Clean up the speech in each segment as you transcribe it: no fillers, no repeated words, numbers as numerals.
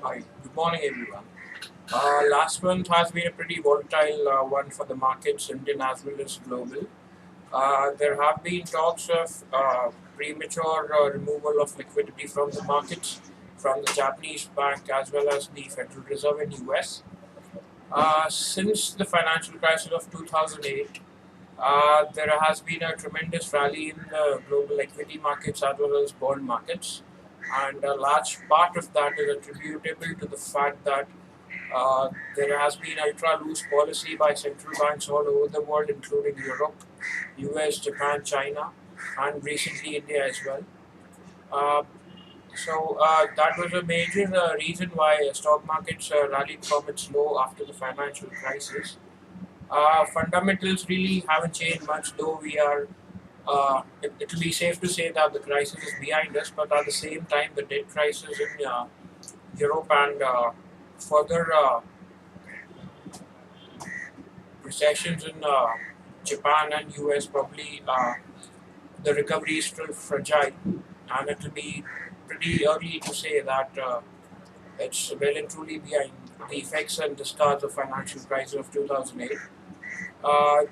Hi, good morning everyone. Last month has been a pretty volatile one for the markets, Indian as well as global. There have been talks of premature removal of liquidity from the markets from the Japanese bank as well as the Federal Reserve in US. Since the financial crisis of 2008, there has been a tremendous rally in the global equity markets as well as bond markets, and a large part of that is attributable to the fact that there has been ultra loose policy by central banks all over the world, including Europe, US, Japan, China, and recently India as well. Uh, that was a major reason why stock markets rallied from its low after the financial crisis. Fundamentals really haven't changed much, though we are. It will be safe to say that the crisis is behind us, but at the same time, the debt crisis in Europe and further recessions in Japan and US probably the recovery is still fragile, and it will be pretty early to say that it's well and truly behind the effects and the scars of financial crisis of 2008. Uh,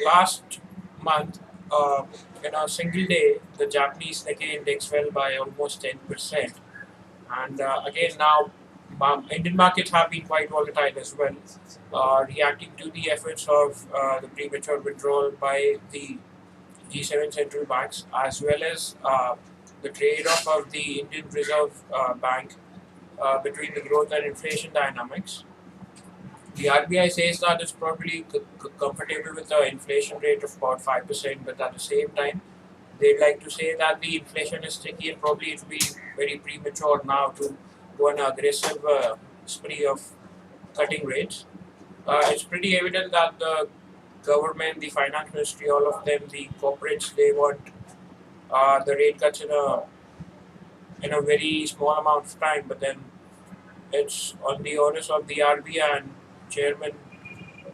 Last month, uh, in a single day, the Japanese Nikkei index fell by almost 10%. And again, now Indian markets have been quite volatile as well, reacting to the efforts of the premature withdrawal by the G7 central banks, as well as the trade-off of the Indian Reserve Bank between the growth and inflation dynamics. The RBI says that it's probably comfortable with the inflation rate of about 5%, but at the same time, they'd like to say that the inflation is sticky and probably it will be very premature now to go on an aggressive spree of cutting rates. It's pretty evident that the government, the finance ministry, all of them, the corporates, they want the rate cuts in a very small amount of time. But then it's on the onus of the RBI and Chairman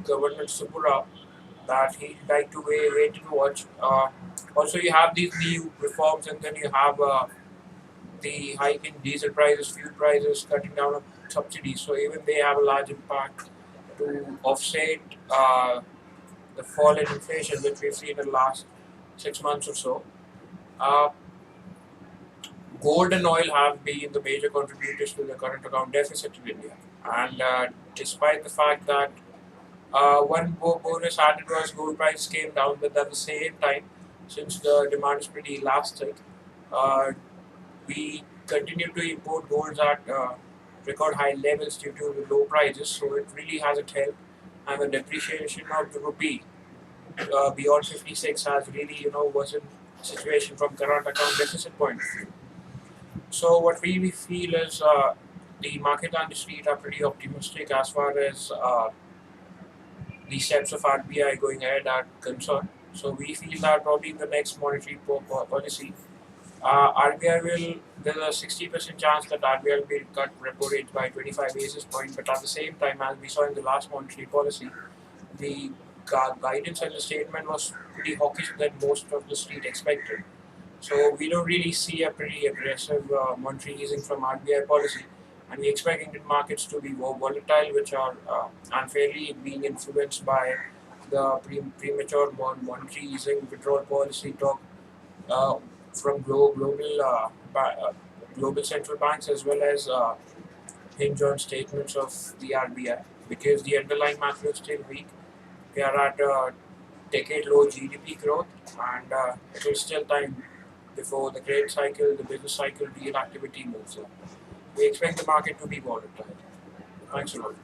Governor Subura that he'd like to wait and watch. Also, you have these new reforms, and then you have the hike in diesel prices, fuel prices, cutting down on subsidies. So even they have a large impact to offset the fall in inflation, which we've seen in the last 6 months or so. Uh, Gold and oil have been the major contributors to the current account deficit in India. And despite the fact that one bonus added was gold price came down, but at the same time, since the demand is pretty elastic, uh, we continue to import golds at record high levels due to the low prices. So it really hasn't helped, and the depreciation of the rupee beyond 56 has really worsened the situation from current account deficit point of view. So what we feel is the market and the street are pretty optimistic as far as the steps of RBI going ahead are concerned. So we feel that probably in the next monetary policy, RBI will, there's a 60% chance that RBI will be cut repo rate by 25 basis points. But at the same time, as we saw in the last monetary policy, the guidance and the statement was pretty hawkish than most of the street expected. So we don't really see a pretty aggressive monetary easing from RBI policy, and we expect Indian markets to be more volatile, which are unfairly being influenced by the premature monetary easing withdrawal policy talk uh, from global central banks, as well as hinge on statements of the RBI, because the underlying macro is still weak. We are at decade low GDP growth, and it will still time before the credit cycle, the business cycle, real activity moves up. We expect the market to be volatile. Thanks a lot.